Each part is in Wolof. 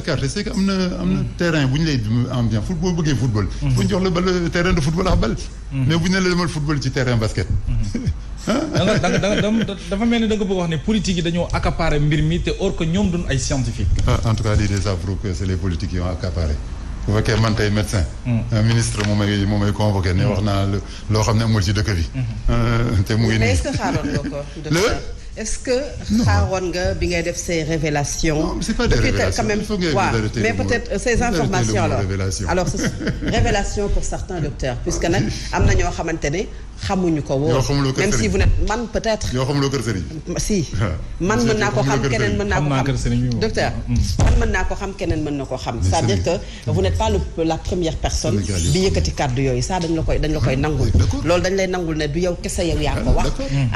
carte c'est que am na terrain bu ñu lay am bien football bëggee football. fu ñu jox la bal terrain de football ak bal. mais bu ñu ne la demal football ci terrain basket. dafa mel ni da nga bëgg wax ne politique yi dañoo accaparer mbir mi te or que ñoom duñ ay scientifique. En tout cas lii de ça prouve que c'est les politiques qui ont accaparé. bu fekkee man tey médecin. ministre moo may convoqué ne wax naa loo xam ne amul ci dëkk bi. te mu ngi nii est-ce que xaaroon nga ko. est-ce que xaaroon nga bi ngay def ces révélations. non c'est pas des révélations quand même mais peut-être ces informations là alors révélation pour certains docteurs puisque nag am na ñoo xamante ne xamuñu ko woo. même si vous n'êtes man peut-être. yoo xamuloo kër sëriñ. si man mën naa ko xam keneen mën naa ko xam docteur man mën naa ko xam keneen mën na ko xam. c'est-à-dire que vous n'êtes pas la première personne bi yëkkati kàddu yooyu ça dañ la koy nangul. loolu dañ lay nangul ne du yow kese yow yaa ko wax.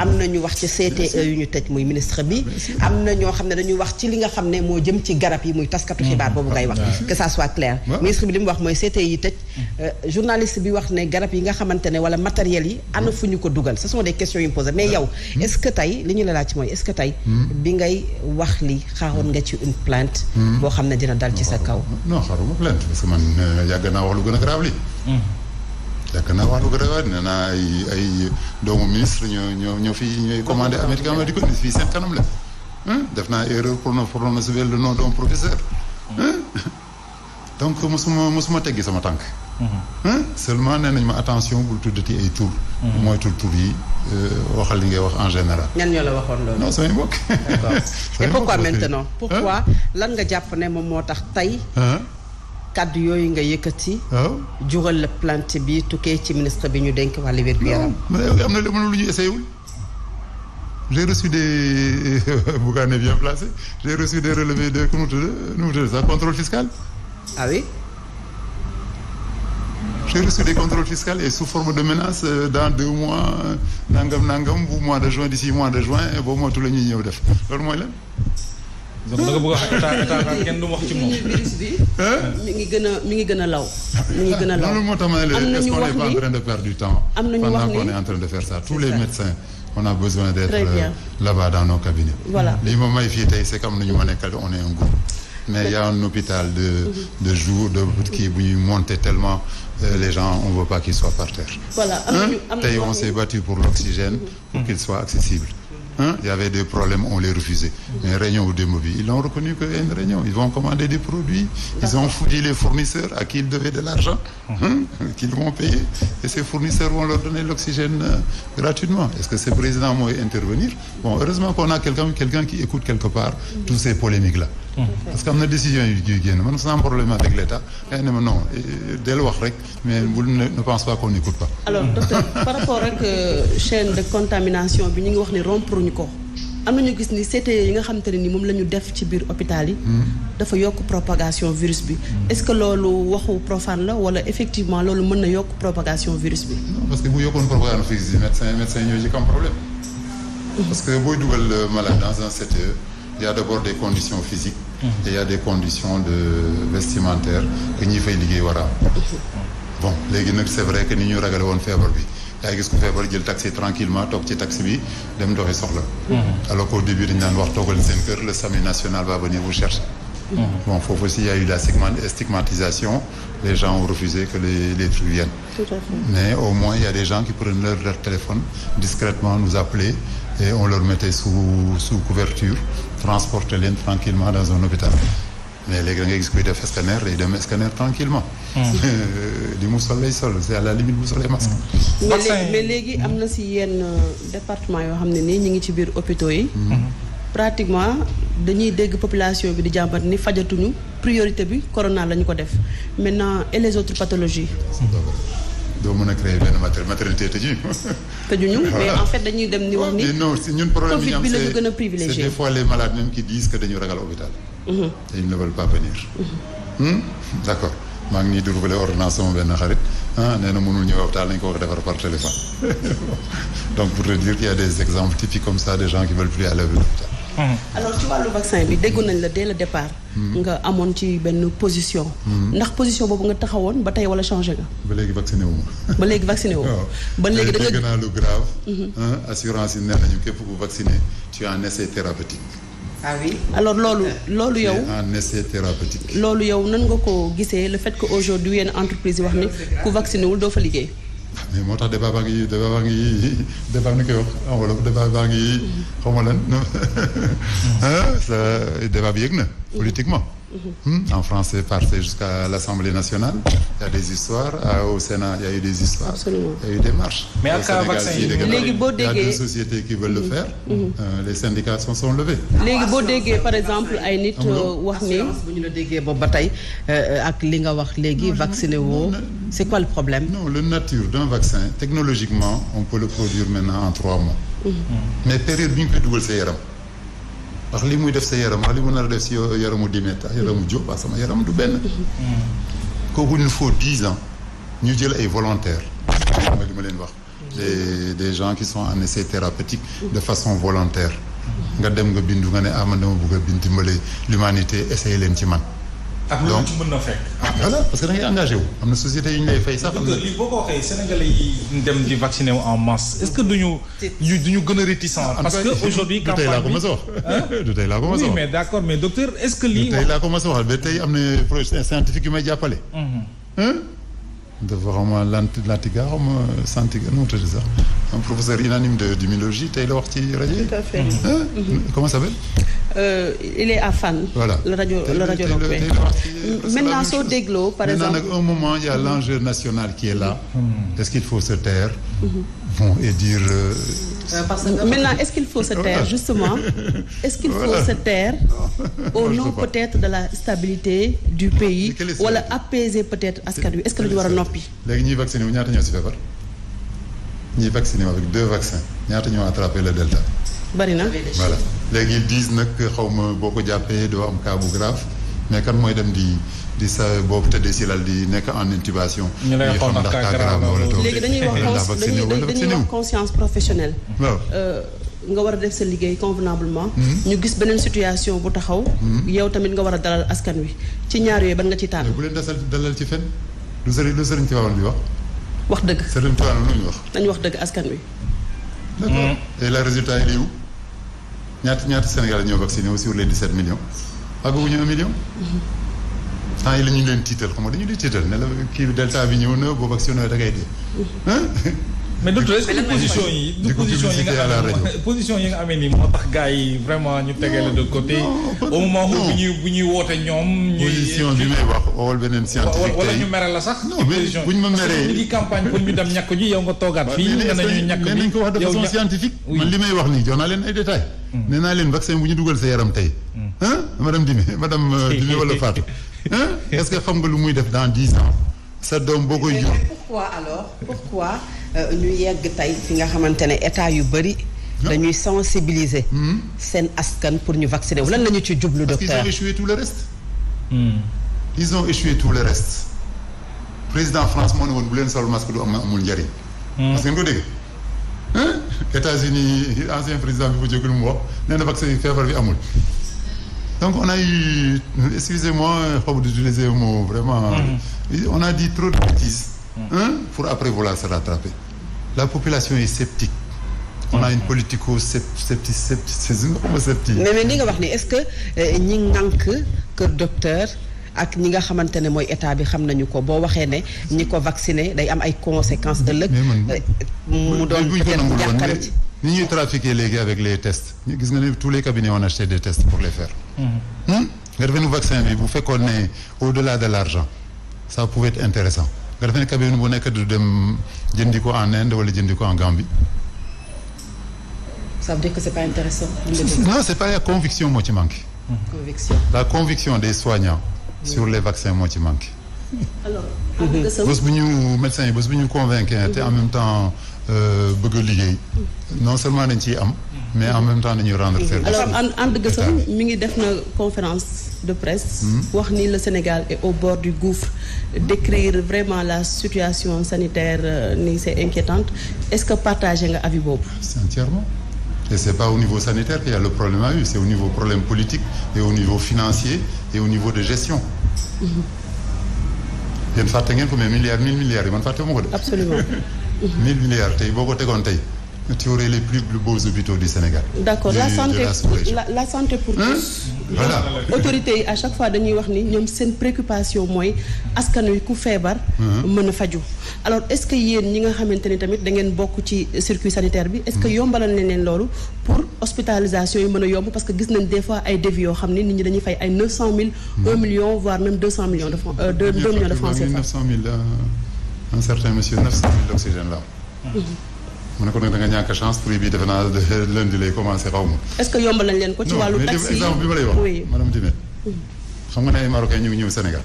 am na ñu wax ci CTE yu ñu tëj muy ministre bi. am na ñoo xam ne dañuy wax ci li nga xam ne moo jëm ci garab yi muy taskatu xibaar boobu ngay wax. que ça soit clair. ministre bi li mu wax mooy CTE yi tëj. journaliste bi wax ne garab yi nga xamante ne wala matériel yi. ana fu ñu ko dugal ce sont des questions yu me posent mais yow est-ce que tey li ñu la laaj mooy est-ce que tey bi ngay wax li xaaroon nga ci une plainte boo xam ne dina dal ci sa kaw non xaaruma plainte parce que man yàgg naa wax lu gën a grave li yàgg naa wax lu gën a grave nee naa ay doomu ministre ñoo fi ñooy commandé américain ma di ko ni fii seen kanam la def naa erreur pour prononcer le nom d'un professeur donc mosuma teggi sama tànk seulement nee nañ ma attention bul tuddati ay tur mooy tur yi waxal li ngay wax en général. ñan ñoo la waxoon loolu. non samay mbokk. d'accord et pourquoi maintenant. pourquoi lan nga jàpp ne moom moo tax tey. kaddu yooyu nga yëkkati. jural la plainte bi tukkee ci ministre bi ñu dénk wàllu wér-gu-yaram. mais am na lu ñu essayé wul. j'ai reçu des Bougane est bien placé j'ai reçu des relevés de nu mu tudd ça contrôle fiscal. ah oui. J'ai reçu des contrôles fiscaux et sous forme de menace dans 2 mois nangam bu mois de juin d'ici mois de juin boobu moo tudd la ñuy ñëw def loolu mooy lan. donc da nga bëgg a wax état kenn du wax ci moom. virus bi. mi ngi gën a law. loolu moo tax ma ne est-ce qu'on n'est pas en train de perdre du temps. am na ñu wax ni pendant qu'on est en train de faire ça tous les médecins on a besoin d'être là-bas dans nos cabinets. voilà lii ma may fii tey c'est comme nañu ma nekkal on est un groupe. mais il y a un hôpital de jour kii bu ñuy monter tellement les gens on veut pas qu'ils soient par terre. voilà tey on s'est battu pour l'oxygène pour qu'il soit accessible. Il y avait des problèmes on les refusait. mais réunion au démb bi ils l'ont reconnu que une réunion ils vont commander des produits. ils ont fouillé les fournisseurs à qui ils devaient de l'argent. qu'ils vont payer et ces fournisseurs vont leur donner l'oxygène gratuitement est-ce que ce président mooy intervenir bon heureusement qu'on a quelqu'un qui écoute quelque part toutes ces polémiques là. parce que am na décision yu génn man sans problème avec l'État xëy na ma non del wax rek mais ne pense pas qu'on n'écoute pas. alors docteur par rapport ak chaîne de contamination bi ñu ngi wax ni rompre ñu ko am nañu gis ni CTE yi nga xamante ne ni moom la ñu def ci biir hôpital yi. dafa yokk propagation virus bi. est-ce que loolu waxu profane la wala effectivement loolu mën na yokk propagation virus bi. non parce que bu yokkoon propagation virus bi médecin ñoo ci am problème. parce que booy dugal malade dans un CTE. il y a d'abord des conditions physiques et il y a des conditions vestimentaires que ñi fay liggéey war a am bon léegi nag c'est vrai que ni ñu ragale woon feebar bi yaa gis ko feebar jël taxi tranquillement toog ci taxi bi dem doxi soxla alors qu'au début dañu daan wax toogal seen kër le SAMU national va venir vous chercher bon foofu aussi il y a eu la stigmatisation les gens ont refusé que les trucs viennent. Tout à fait. Mais au moins il y a des gens qui prennent leur téléphone discrètement nous appeler et on leur mettait sous couverture transporter leen tranquillement dans un hôpital mais léegi da ngay gis kuy def scanner day dem scanner tranquillement di mu sol lay sol c'est à la limite bu solee masque. mais léegi am na si yenn département yoo xam ne nii ñu ngi ci biir hôpitaux yi pratiquement dañuy dégg population bi di jàmbat ni fajatuñu priorité bi corona la ñu ko def maintenant et les autres pathologies. doo mën a créer benn maternité tëjuñu. mais en fait dañuy dem ni wax ni. non si ñun problème bi ñu am Covid bi la ñu gën a privilégié. c'est des fois les malades même qui disent que dañu ragal hôpital. et ils ne veulent pas venir. D'accord maa ngi nii di renouveler ordonnance sama benn xarit nee na mënul ñëw hôpital nañu ko war a defar par téléphone donc pour te dire qu'il y a des exemples typiques comme ça des gens qui veulent plus aller à l'hôpital. alors ci wàllu vaccin bi déggoon nañ la dès le départ. nga amoon ci benn position. ndax position boobu nga taxawoon ba tey wala changé nga. ba léegi vacciné wu ma. ba léegi vacciné wu. ba léegi da nga dégg naa lu grave. assurance yi nee nañu képp ku vacciné tu as un essai thérapeutique. ah oui alors loolu yow. un essai thérapeutique. loolu yow nan nga ko gisee le fait que aujourd'hui yenn entreprise yi wax ni ku vacciné wul doo fa liggéey. mais moo tax débat baa ngi koy wax en wolof débat baa ngi xaw ma lan débat bi yëg na politiquement. En France, c'est passé jusqu'à l'Assemblée nationale. Il y a des histoires. Au Sénat, il y a eu des histoires. Absolument. Il y a eu des marches. Mais à Sénégal, il y a deux sociétés qui veulent le faire. Les syndicats sont levés. léegi boo déggee par exemple ay nit wax ni bu ñu la déggee boobu ba tey ak li nga wax léegi vacciné woo c'est quoi le problème? Non, la nature d'un vaccin, technologiquement, on peut le produire maintenant en 3 mois. Mais période bi ñu koy dugal sa yaram. ndax li muy def sa yaram wax li mu nar a def si yaramu Dimet ak yaramu Diop ak sama yaram du benn. kooku il faut 10 ans ñu jël ay volontaires. mooy li ma leen wax. des gens qui sont en essai thérapeutique de façon volontaire. nga dem nga bindu nga ne man dama bëgg a bind dimbale l'humanité essayé leen ci man. donc mën na fekk. voilà parce que da ngay engagé wu am na société yu ñu lay fay sax. lii boo ko waxee sénégalais yi dem di vacciner wu en masse est-ce que duñu gën a réticent parce que aujourd'hui campagne bi du tey laa ko mos a wax oui mais d'accord mais docteur est-ce que lii. du tey laa ko mos a wax ba tey am na projet scientifique yu may jàppale. dafa xaw ma Lantiga xaw ma Santiga nu mu tudd sax un professeur unanime d'immunologie tey la wax ci rajo yi. tout à fait. Comment ça s'appelle? Il est à Fann. Voilà. le radio Rock. Maintenant soo dégloo par exemple. Maintenant nag un moment il y a l'enjeu national qui est là. Est-ce qu'il faut se taire? Bon et dire. Parce que maintenant est-ce qu'il faut se taire justement? Est-ce qu'il faut se taire au nom peut-être de la stabilité du pays wala apaiser peut-être askan wi est-ce que dañu war a noppi? léegi ñuy vacciné wu ñaata ñoo si feebar ñuy vacciné wu avec 2 vaccins ñaata ñoo attrapé le delta. bari na. voilà léegi 10 nag xaw ma boo ko jàppee doo am cas bu grave mais kan mooy dem di sa boobu tëddee si lal di nekk en intubation. ñu lay xool ndax cas grave wala léegi dañuy wax conscience professionnelle. waaw. nga war a def sa liggéey convenablement. ñu gis beneen situation bu taxaw. yow tamit nga war a dalal askan wi ci ñaar yooyu ban nga ci tànn. bu leen dalal ci fen lu sëriñ Tivaouane bi wax. wax dëgg. sëriñ Tivaouane lu ñu wax. nañu wax dëgg askan wi. d'accord et le résultat yi lii wu ñaata Sénégalais ñoo vacciné wu sur les 17 millions àgguñu 1 million. temps yi la ñu leen tiital xam nga dañu di tiital ne la kii bi delta bi ñëw na boo vacciné da ngay dee. mais docteur est-ce que position yi nga amee nii moo tax gars yi vraiment ñu tegee la de côté. au moment où bu ñuy woote ñoom. position bi may wax xool beneen scientifique wala ñu mere la sax. non mais buñ ma meree ñu ngi campagne pour ñu dem ñàkk ji yow nga toogaat fii. nga nañu ñàkk bi nañ ko wax de façon scientifique. man li may wax nii jox naa leen ay détails. nee naa leen vaccin bu ñu dugal sa yaram tey. madame Dimi wala Fatou. est-ce que xam nga lu muy def dans 10 ans. sa doom boo koy jur. pourquoi ñu yegg tey fi nga xamante ne état yu bëri dañuy sensibiliser seen askan pour ñu vacciner wu lan la ñu ci jublu docteur. parce qu'ils ont échoué tout le reste. Ils ont échoué tout le reste. président France moo ne woon bu leen sol masque du amul njariñ. parce que ngeen ko dégg. États-Unis ancien président bi bu jógul mu wax nee na vaccin yi feebar bi amul. donc on a eu excusez-moi xaw ma d'utiliser un mot vraiment. On a dit trop de bêtises. Pour après vouloir se rattraper. La population est sceptique. On a une politico-scepticisme. mais li nga wax ni est-ce que ñi ngànk kër docteur ak ñi nga xamante ne mooy état bi xam nañu ko boo waxee ne ñi ko vacciné day am ay conséquences ëllëg. mu doon peut-être jàkkaarloo ci. ni ñuy trafiquer léegi avec les tests gis nga ne tous les cabinets ont acheté des tests pour les faire. nga defee nu vaccin bi bu fekkoon ne au-delà de l'argent ça pouvait être intéressant nga defee ne cabinet bu nekk du dem jëndi ko en Inde wala jëndi ko en Gambie. ça veut dire que c'est pas intéressant. non c'est pas la conviction moo ci manqué. La conviction des soignants sur les vaccins moo ci manqué. alors. bés bu ñu médecins yi bés bu ñu convaincre te en même temps bëgg a liggéey non seulement dañ ciy am. mais en même temps dañuy rendre service. alors And Gueusseum mi ngi def na conférence de presse. wax ni le Sénégal est au bord du gouffre décrire vraiment la situation sanitaire ni c'est inquiétante est-ce que partagé nga avis boobu. C'est entièrement. Et c'est pas au niveau sanitaire qu'il y a le problème à eu c'est au niveau problème politique et au niveau financier et au niveau de gestion. yéen fàtte ngeen ko mais 1000 milliards yi man fàtte ma ko de. absolument. 1000 milliards tey boo ko tegoon tey tu aurais les plus beaux hôpitaux du Sénégal. D'accord, la santé pour tous. Voilà. Autorités yi à chaque fois dañuy wax ni ñoom seen préoccupation mooy askan wi ku feebar. mën a faju alors est-ce que yéen ñi nga xamante ni tamit da ngeen bokk ci circuit sanitaire bi est-ce que yombalal nañ leen loolu pour hospitalisation yi mën a yomb parce que gis nañ des fois ay devis yoo xam ni nit ñi dañuy fay ay 900 000 1 million voire même 200 millions de francs 2 millions de francs CFA. 900 000 un certain monsieur 900 000 d'oxygène là. mu ne ko nag da nga ñàkk chance prix bi defe naa lundi lay commencé xaw ma. est-ce que yombal nañ leen ko ci wàllu taxi exemple bi ma lay wax. oui madame Dimet. xam nga ne ay Marocains ñu ngi ñëw Sénégal.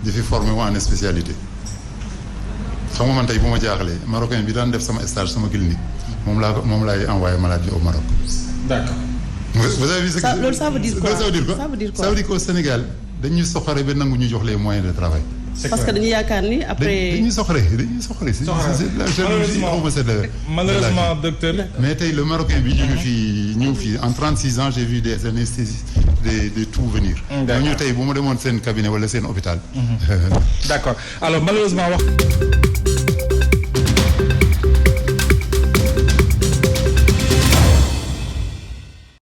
di fi formé wu en spécialité. xam nga man tey bu ma jaaxlee Marocain bi daan def sama stage sama clinique moom laay envoyé malade bi au Maroc. D'accord. vous avez vu ce que loolu ça veut dire quoi ça veut dire quoi ça veut dire qu'au Sénégal dañuy soxore ba nangu ñu jox les moyens de travail. parce que dañuy yaakaar ni après. dañuy soxore c'est la jalousie malheureusement docteur. mais tey le Marocain bi ñëw fii en 36 ans j'ai vu des anesthésistes de tout venir. ñu tey bu ma demoon seen cabinet wala seen hôpital. D'accord alors malheureusement wax.